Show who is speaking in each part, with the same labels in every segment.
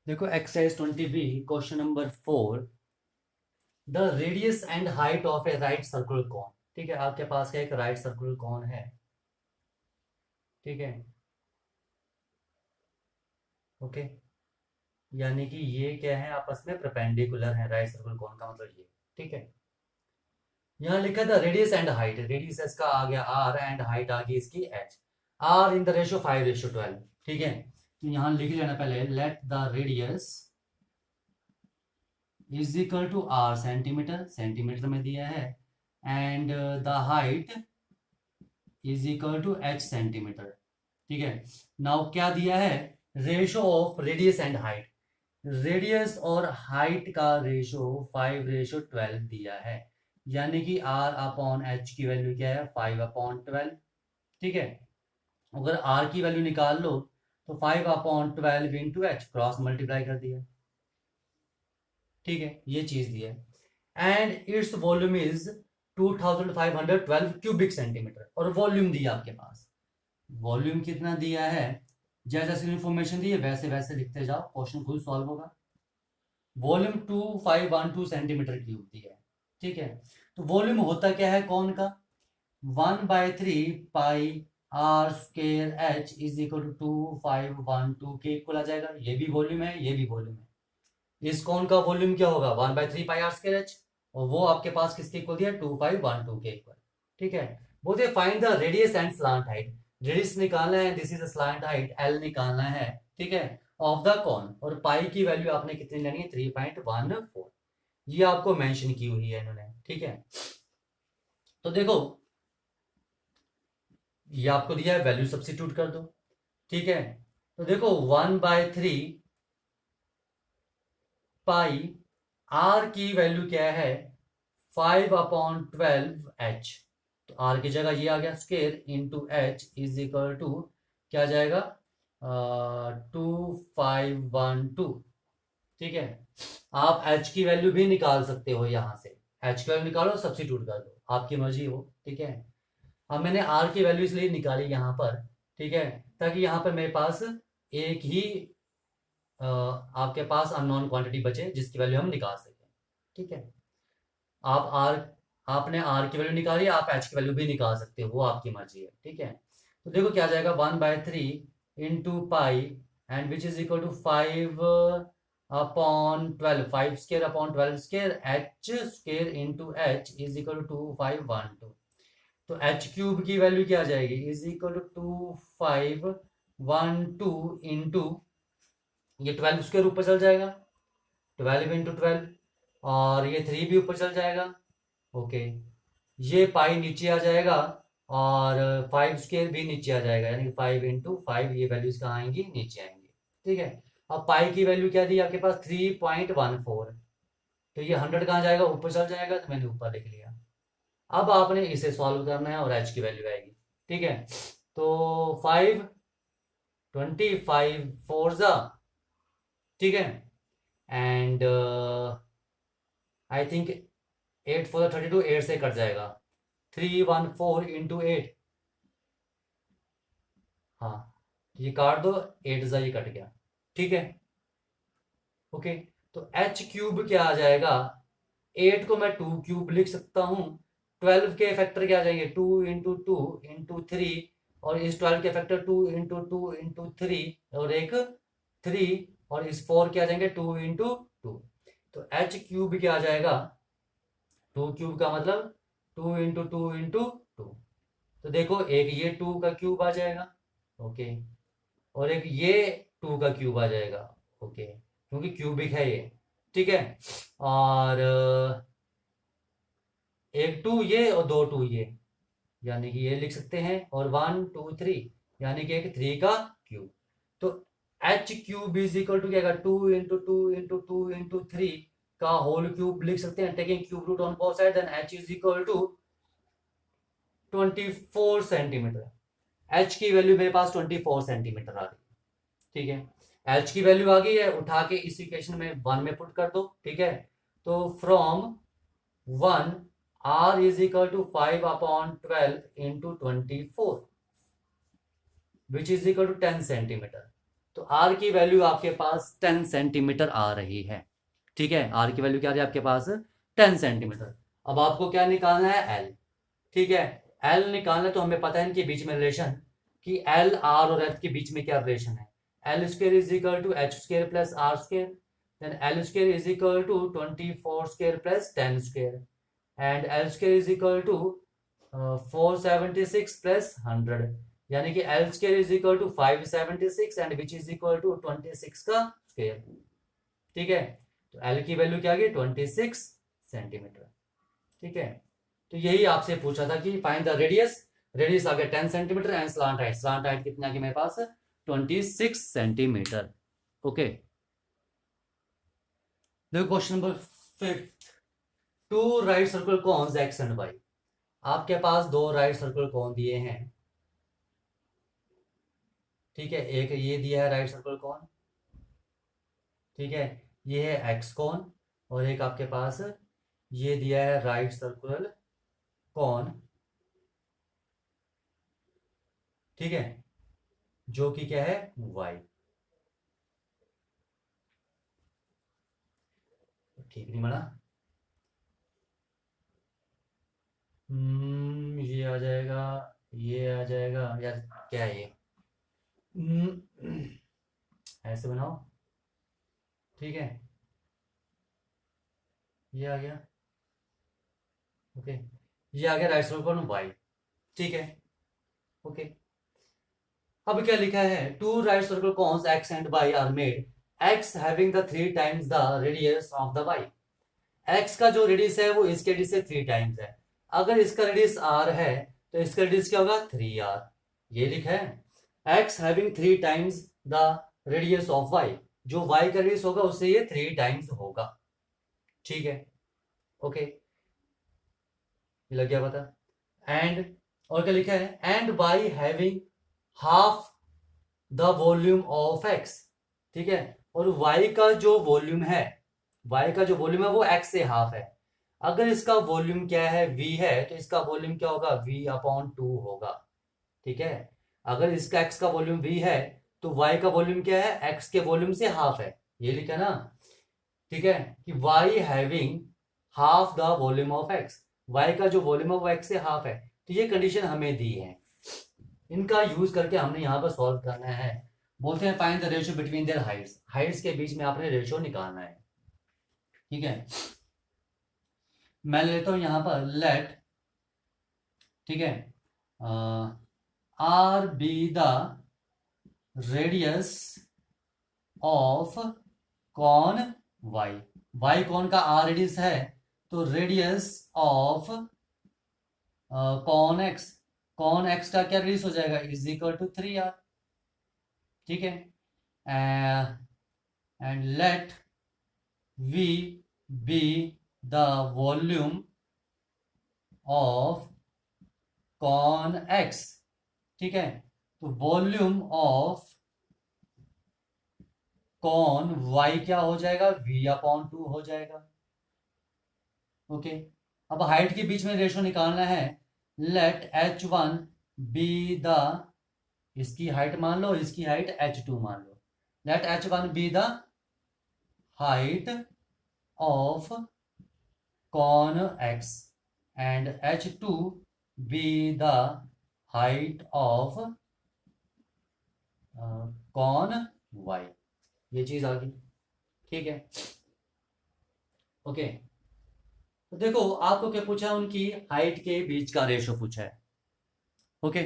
Speaker 1: देखो exercise 20B question number 4, the radius and height of A right circular cone. ठीक है, आपके पास का एक राइट सर्कुलर कोन है। ठीक है, ओके, यानी कि ये क्या है, आपस में परपेंडिकुलर है। राइट सर्कुलर कोन का मतलब ये। ठीक है, यहाँ लिखा था रेडियस एंड हाइट। रेडियस इसका आ गया आर एंड हाइट आ गई इसकी H. R in the ratio 5:12। ठीक है, तो यहाँ लिख लेना पहले, let the radius is equal to R centimetre, centimetre में दिया है, and the height is equal to H centimetre. ठीक है, नाउ क्या दिया है, ratio of radius and height. Radius और हाइट का रेशो 5:12 दिया है, यानी कि आर अपॉन एच की वैल्यू क्या है, 5/12। ठीक है, अगर आर की वैल्यू निकाल लो तो 5/12 इंटू एच, क्रॉस मल्टीप्लाई कर दिया। ठीक है, ये चीज दी है, and its volume is 2512 cubic centimetre. और वॉल्यूम दिया आपके पास, वॉल्यूम कितना दिया है, जैसे जैसे इन्फॉर्मेशन दी है वैसे वैसे लिखते जाओ, क्वेश्चन खुद सॉल्व होगा। वॉल्यूम 2512 सेंटीमीटर क्यूब दिया है। ठीक है, तो वॉल्यूम होता क्या है कौन का, 1/3 pi r square h is equal to 2512 के इक्वल आ जाएगा। ये भी वॉल्यूम है, ये भी वॉल्यूम है। इस कौन का वॉल्यूम क्या होगा, 1/3 पाई आर स्क्वायर एच, और वो आपके पास किसके इक्वल दिया, 2512 के इक्वल। ठीक है, बोलते find the radius and slant height. Radius निकालना है, this is slant height L निकालना है। ठीक है, ऑफ द कॉन, और पाई की वैल्यू आपने कितनी लेनी है, 3.14। ये आपको मेंशन की हुई है इन्होंने। ठीक है, तो देखो ये आपको दिया है, वैल्यू सब्स्टिट्यूट कर दो। ठीक है, तो देखो 1/3 पाई आर की वैल्यू क्या है, 5/12 एच। तो आर की जगह ये आ गया square into H is equal to क्या जाएगा, 2512। ठीक है, आप एच की वैल्यू भी निकाल सकते हो यहाँ से। एच की वैल्यू निकालो, सब्स्टिट्यूट कर दो, आपकी मर्जी हो। ठीक है, अब मैंने आर की वैल्यू इसलिए निकाली यहाँ पर, ठीक है, ताकि यहाँ पर मेरे पास एक ही आपके पास अननोन क्वांटिटी बचे जिसकी वैल्यू हम निकाल सकें। ठीक है, आप आर आपने आर की वैल्यू निकाली, आप एच की वैल्यू भी निकाल सकते हो, वो आपकी मर्जी है। ठीक है, तो देखो क्या जाएगा, 1/3 into pi and which is equal to 5/12, 5² upon 12² H square into H is equal to 2512। तो एच क्यूब की वैल्यू क्या आ जाएगी, इज इक्वल टू 2512 इंटू, ये 12 स्क्वायर ऊपर चल जाएगा, 12 इंटू 12, और ये 3 भी ऊपर चल जाएगा। ओके, ये पाई नीचे आ जाएगा, और 5² भी नीचे आ जाएगा, यानी 5 इंटू 5, ये वैल्यूज कहाँ आएंगी, नीचे आएंगी। ठीक है, अब पाई की वैल्यू क्या दी आपके पास, 3.14। तो ये 100 कहाँ जाएगा, ऊपर चल जाएगा, तो मैंने ऊपर लिख लिया। अब आपने इसे सॉल्व करना है और एच की वैल्यू आएगी। ठीक है, तो 5 25 4 ठीक है, एंड आई थिंक 8 4 32, 8 से कट जाएगा, 314 इंटू 8। हाँ, ये काट दो, 8 जा ये कट गया। ठीक है, ओके, तो एच क्यूब क्या आ जाएगा, 8 को मैं 2 क्यूब लिख सकता हूँ। 12 के फैक्टर क्या आ जाएंगे, 2 इंटू 2 इंटू 3, और इस 12 के फैक्टर 2 इंटू 2 इंटू 3, और एक 3, और इस 4 के आ जाएंगे 2 इंटू 2। तो एच क्यूब क्या आ जाएगा, 2 क्यूब का मतलब 2 इंटू 2 इंटू 2। तो देखो एक ये 2 का क्यूब आ जाएगा, ओके, और एक ये 2 का क्यूब आ जाएगा, ओके, क्योंकि क्यूबिक है ये। ठीक है, और एक 2 ये और 2 2 ये, यानी कि ये लिख सकते हैं, और 1 2 3, यानी कि एक 3 का क्यूब। तो H cube is equal to क्या, 2 इंटू 2 इंटू 2 इंटू 3 का होल क्यूब लिख सकते हैं, taking cube root on both side, then H is equal to 24 centimetre. H की वैल्यू मेरे पास 24 सेंटीमीटर आ गई। ठीक है, एच की वैल्यू आ गई है, उठा के इस इक्वेशन में 1 में पुट कर दो। ठीक है, तो from 1 R is equal to 5/12 into 24 which is equal to 10 centimetre. तो आर की वैल्यू आपके पास 10 सेंटीमीटर आ रही है। ठीक है, आर की वैल्यू क्या आ रही है आपके पास 10 सेंटीमीटर। अब आपको क्या निकालना है, एल। ठीक है, एल निकालना है, तो हमें पता है इनके बीच में रिलेशन कि एल आर और एफ के बीच में क्या रिलेशन है। L square is equal to H square plus R square, then L square is equal to 24 square plus 10 square, and L square is equal to 476 plus 100, यानी कि L square is equal to 576 and which is equal to 26 का square. ठीक है, तो L की value क्या आ गई 26 centimetre. ठीक है, तो यही आपसे पूछा था कि फाइंड द रेडियस। रेडियस आ गया 10 सेंटीमीटर एंड स्लांट हाइट कितना आ गया मेरे पास 26 सेंटीमीटर। ओके, देखो question number 5, two right circular cones X and Y. आपके पास दो राइट सर्कुलर कोन दिए हैं। ठीक है, एक ये दिया है राइट सर्कुलर कोन, ठीक है, ये है एक्स कोन, और एक आपके पास ये दिया है राइट सर्कुलर कोन। ठीक है, जो कि क्या है वाई। ठीक नहीं बना। ये आ जाएगा, ये आ जाएगा यार, क्या है ये। ऐसे बनाओ। ठीक है, ये आ गया। ओके, ये आ गया राइट सर्कुलर कोन वाई। ठीक है, ओके। अब क्या लिखा है, two right circular cones X and Y are made, X having the 3 times the radius of the Y. X का जो रेडियस है वो इसके रेडियस से 3 टाइम्स है। अगर इसका रेडियस आर है तो इसका रेडियस क्या होगा 3r। ये लिखा है x having 3 times the radius of y, जो वाई का रेडियस होगा उससे ये 3 टाइम्स होगा। ठीक है, ओके, ये लग गया पता। एंड, और क्या लिखा है, and y having half the volume of x. ठीक है, और y का जो वॉल्यूम है, y का जो वॉल्यूम है वो x से हाफ है। अगर इसका वॉल्यूम क्या है v है तो इसका वॉल्यूम क्या होगा v/2 होगा। ठीक है, अगर इसका x का वॉल्यूम v है तो y का वॉल्यूम क्या है x के वॉल्यूम से हाफ है, ये लिखा ना। ठीक है, कि y having half the volume of x, y का जो वॉल्यूम है वो x से हाफ है। तो ये कंडीशन हमें दी है, इनका यूज करके हमने यहाँ पर सॉल्व करना है। बोलते हैं find the ratio between their Heights, Heights के बीच में आपने रेशियो निकालना है। ठीक है, मैं लेता हूं यहां पर लेट, ठीक है, r be the radius of cone y. Y cone का आर रेडियस है, तो radius of cone x, cone x का क्या रेडियस हो जाएगा इज इक्वल टू 3r। ठीक है, and let v be the volume of cone x। ठीक है, तो वॉल्यूम ऑफ कॉन y क्या हो जाएगा v/2 हो जाएगा। ओके, अब हाइट के बीच में रेशो निकालना है। लेट h1 बी द, इसकी हाइट मान लो, इसकी हाइट h2 मान लो। Let h1 be the height of cone x and h2 be the height of cone y। ये चीज आ गई। ठीक है, ओके, तो देखो आपको क्या पूछा, उनकी हाइट के बीच का रेशो पूछा है। ओके,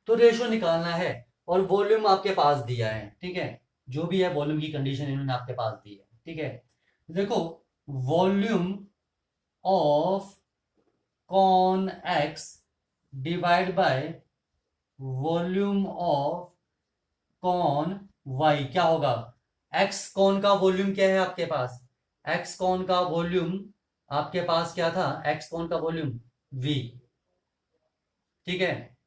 Speaker 1: तो रेशो निकालना है और वॉल्यूम आपके पास दिया है। ठीक है, जो भी है वॉल्यूम की कंडीशन इन्होंने आपके पास दी है। ठीक है, देखो volume of cone x divide by volume of cone y क्या होगा। x कॉन का वॉल्यूम क्या है आपके पास, x कॉन का वॉल्यूम आपके पास क्या था, x कॉन का वॉल्यूम v। ठीक है,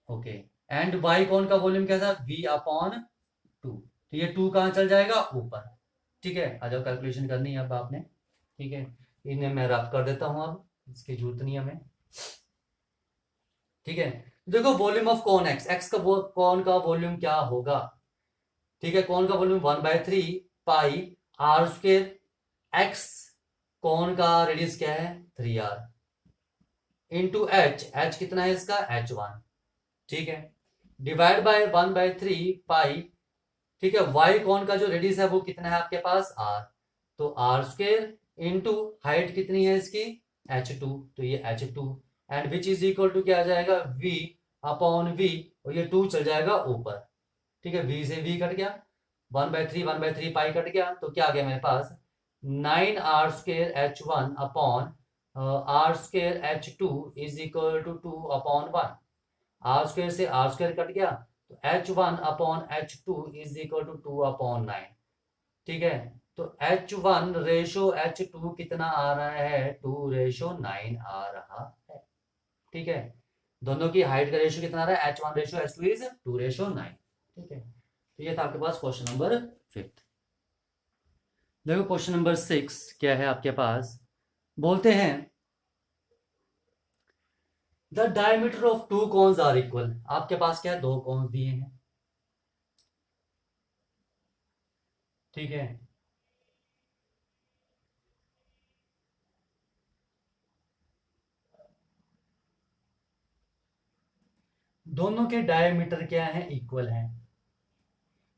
Speaker 1: ओके, एंड y कॉन का वॉल्यूम क्या था v/2। तो ये 2 कहां चल जाएगा ऊपर। ठीक है, आ जाओ, कैलकुलेशन करनी है अब आपने। ठीक है, इन्हें मैं रफ कर देता हूं, अब इसकी जरूरत नहीं हमें। ठीक है, देखो volume of cone x, x का कॉन का वॉल्यूम क्या होगा, ठीक है, कॉन का volume 1/3 pi r square x, cone का रेडियस क्या है 3r, इंटू एच, एच कितना है इसका h1, ठीक है, डिवाइड बाय 1/3 पाई, ठीक है, वाई कॉन का जो रेडियस है वो कितना है आपके पास r, तो आर स्क्वायर इंटू हाइट कितनी है इसकी h2, तो ये h2 and which is equal to क्या आ जाएगा v अपॉन v, और ये 2 चल जाएगा ऊपर, ठीक है, v से v कट गया, 1/3 पाई कट गया, तो क्या आ गया मेरे पास 9r² h1 upon r² h2 is equal to 2 upon 1, r square से आर स्क्वायर कट गया, तो h1 upon h2 is equal to 2 upon 9, ठीक है, तो h1 रेशो h2 कितना आ रहा है 2:9 आ रहा है, ठीक है, दोनों की हाइट का रेशो कितना आ रहा है h1 रेशो h2 इज 2:9, ठीक है, तो ये था आपके पास क्वेश्चन नंबर 5। देखो क्वेश्चन नंबर 6 क्या है आपके पास, बोलते हैं the diameter of two cones are equal, आपके पास क्या है दो कोन्स दिए हैं, ठीक है, दोनों के डायमीटर क्या है इक्वल है,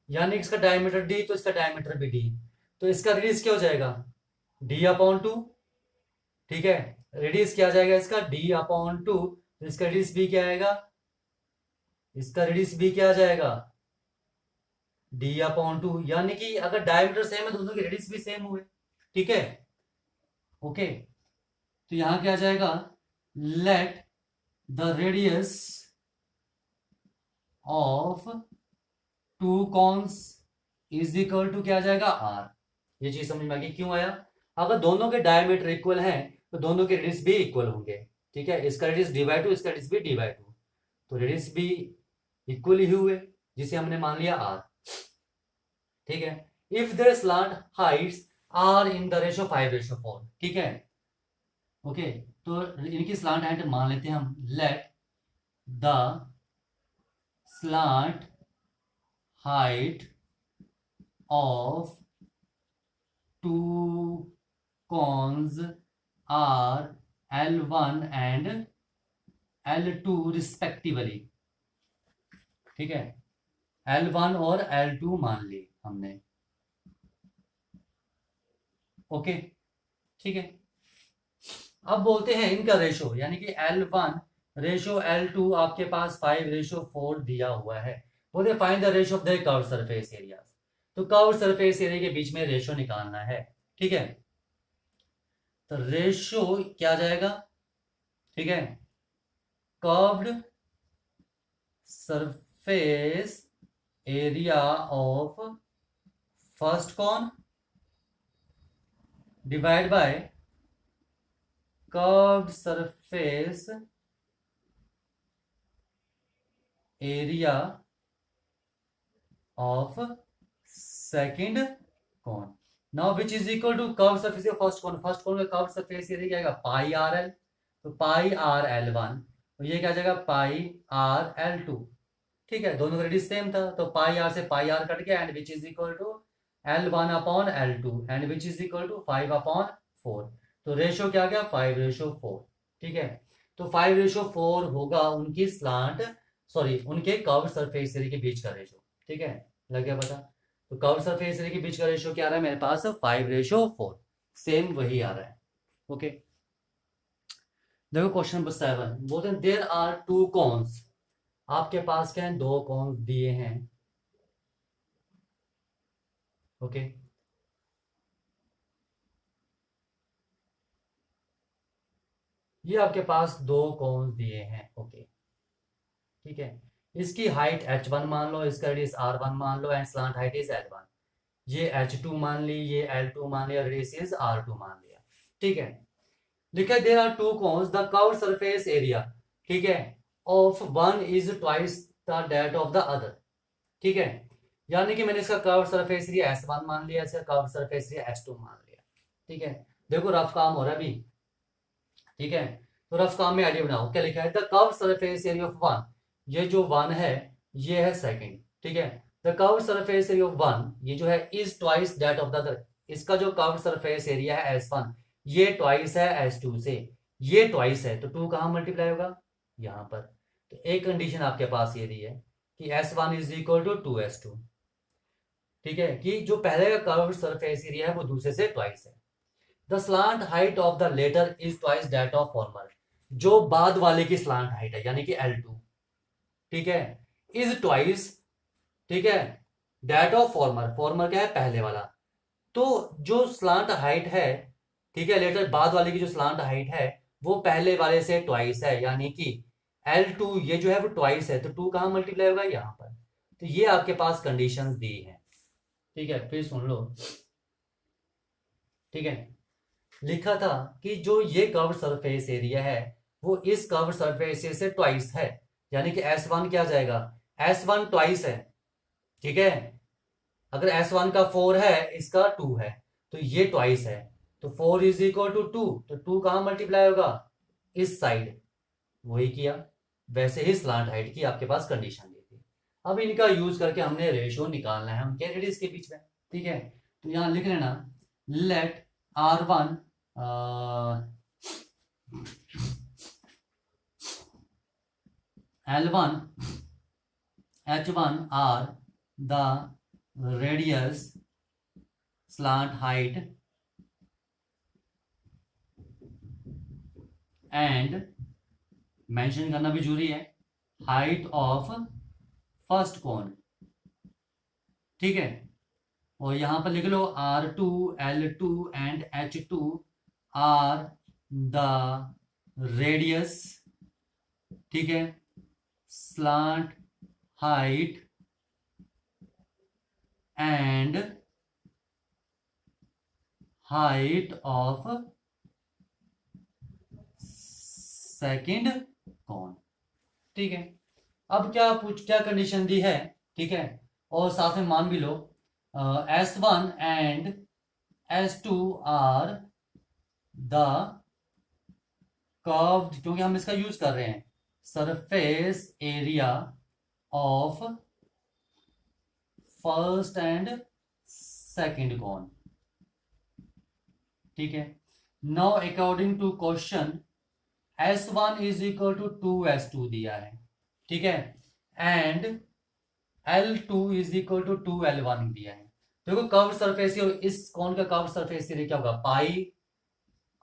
Speaker 1: यानी इसका डायमीटर डी तो इसका डायमीटर भी डी, तो इसका रेडियस क्या हो जाएगा डी अपॉन टू, ठीक है, रेडियस क्या आ जाएगा इसका डी अपॉन टू, तो इसका रेडियस भी क्या आएगा, इसका रेडियस भी क्या आ जाएगा डी अपॉन टू, यानी कि अगर डायमीटर सेम है तो दोनों के रेडियस भी सेम हुए, ठीक है, ओके, तो यहां क्या आ जाएगा let the radius of two cones is equal to क्या आ जाएगा आर, ये चीज समझ में आ गई क्यों आया, अगर दोनों के डायमीटर इक्वल हैं तो दोनों के रेडियस भी इक्वल होंगे, ठीक है, इसका रेडियस डी/2 इसका रेडियस भी डी/2, तो रेडियस भी इक्वल ही हुए जिसे हमने मान लिया आर, ठीक है, if there slant heights are in the ratio 5:4, ठीक है, ओके, तो इनकी स्लांट हाइट मान लेते हैं हम, let the slant height of two cones are L1 and L2 respectively, ठीक है, L1 और L2 मान ली हमने, ओके, ठीक है, अब बोलते हैं इनका रेशो, यानी कि L1 रेशो L2 आपके पास 5:4 दिया हुआ है, बोलते find the ratio of the curve surface area, तो कर्व सरफेस एरिया के बीच में रेशो निकालना है, ठीक है, तो रेशो क्या जाएगा, ठीक है, curved surface area of first cone divide by curved surface area of second cone, now which is equal to curve surface of first cone, first cone का कर्व सरफेस एरिया क्या आएगा पाई आर एल, तो pi are L1, तो ये क्या जाएगा पाई are L2, ठीक है, दोनों का रेडियस सेम था, तो पाई आर से पाई आर कट गया and which is equal to L1 upon L2 and which is equal to 5/4, तो रेशो क्या गया 5:4, ठीक है, तो 5:4 होगा उनकी स्लांट, सॉरी उनके कर्व सरफेस एरिया के बीच का रेशो, ठीक है, लग गया पता, तो कर्व सरफेस एरिया के बीच का रेशो क्या आ रहा है मेरे पास 5:4, सेम वही आ रहा है, ओके, देखो क्वेश्चन नंबर 7, बोलते हैं देयर आर टू कॉन्स, आपके पास क्या है दो कॉन्स दिए हैं, ओके, ये आपके पास दो कॉन्स दिए हैं, ओके, ठीक है, इसकी हाइट h1 मान लो, इसका रेडियस r1 मान लो and slant height is L1, ये h2 मान ली, ये L2 मान लिया, रेडियस इज r2 मान लिया, ठीक है, लिखा there are two cones the curve surface area, ठीक है, of one is twice the that of the other, ठीक है, यानी कि मैंने इसका कर्व सरफेस एरिया S1 मान लिया, इसका कर्व सरफेस एरिया S2 मान लिया, ठीक है, देखो रफ काम हो रहा है अभी, ठीक है, तो रफ काम में आइडिया बनाओ, क्या लिखा है the curve surface area of one ये जो 1 है ये है सेकंड, ठीक है। The curved surface area of 1 ये जो है is twice that of the other, इसका जो कर्व्ड सरफेस एरिया है S1 ये ट्वाइस है S2 से, ये ट्वाइस है तो 2 कहाँ मल्टीप्लाई होगा, यहाँ पर। तो एक कंडीशन आपके पास ये दी है कि S1 is equal to 2S2, ठीक है, कि जो पहले का कर्व्ड सरफेस एरिया है वो दूसरे से ट्वाइस है। The slant height of the latter is twice that of former, जो बाद वाले की स्लांट हाइट है यानी कि L2, ठीक है, इज ट्वाइस, ठीक है, दैट ऑफ फॉर्मर, फॉर्मर क्या है पहले वाला। तो जो स्लांट हाइट है, ठीक है, लेटर बाद वाले की जो स्लांट हाइट है वो पहले वाले से ट्वाइस है, यानी कि L2 ये जो है वो ट्वाइस है, तो 2 कहाँ मल्टीप्लाई होगा, यहाँ पर। तो ये आपके पास कंडीशंस दी है, ठीक है। फिर सुन लो, ठीक है, लिखा था कि जो ये कर्व्ड सरफेस एरिया है वो इस कर्व्ड सरफेस से ट्वाइस है, यानी कि S1 क्या जाएगा, S1 ट्वाइस है, ठीक है। अगर S1 का 4 है इसका 2 है तो ये ट्वाइस है, तो 4 इज इक्वल टू 2, तो 2 कहाँ मल्टीप्लाई होगा, इस साइड। वही किया, वैसे ही स्लांट हाइट की आपके पास कंडीशन दी थी। अब इनका यूज करके हमने रेशियो निकालना है उनके रेडियस के बीच में, ठीक है। तो यहां लिख लेना लेट R1 L1 H1 are the radius slant height and mention करना भी जरूरी है हाइट ऑफ फर्स्ट कोन, ठीक है। और यहां पर लिख लो R2 L2 and H2 are the radius, ठीक है, slant height and height of second cone, ठीक है। अब क्या कंडीशन दी है, ठीक है, और साथ में मान भी लो S1 and S2 are the curved, क्योंकि हम इसका यूज कर रहे हैं, surface area of first and second cone, ठीक है। Now according to question S1 is equal to 2S2 दिया है, ठीक है, and L2 is equal to 2L1 दिया है। देखो कर्व सरफेस, इस कौन का कर्व सरफेस एरिया क्या होगा, पाई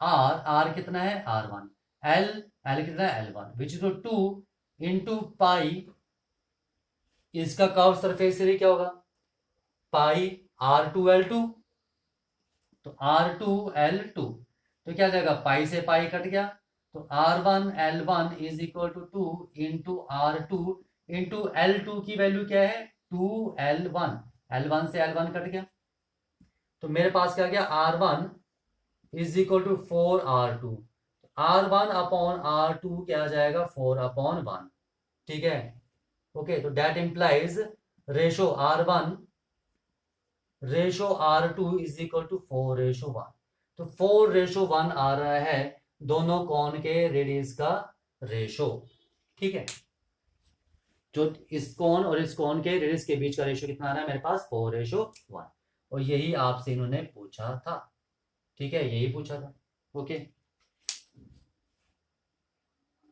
Speaker 1: R कितना है R1, L कितना है L1, which is 2 into pi, इसका कर्व सरफेस एरिया क्या होगा, पाई R2L2, तो R2L2, तो क्या जाएगा, पाई से पाई कट गया, तो R1L1 is equal to 2 into R2 into L2 की वैल्यू क्या है 2L1, L1 से L1 कट गया, तो मेरे पास क्या गया R1 is equal to 4R2, R1 upon R2 क्या आ जाएगा 4/1, ठीक है। ओके, तो that implies ratio R2 is equal to 4:1, तो 4:1 आ रहा है दोनों कौन के रेडियस का रेशो, ठीक है। जो इस कौन और इस कौन के रेडियस के बीच का रेशो कितना आ रहा है मेरे पास 4:1, और यही आपसे इन्होंने पूछा था, ठीक है, यही पूछा था। ओके।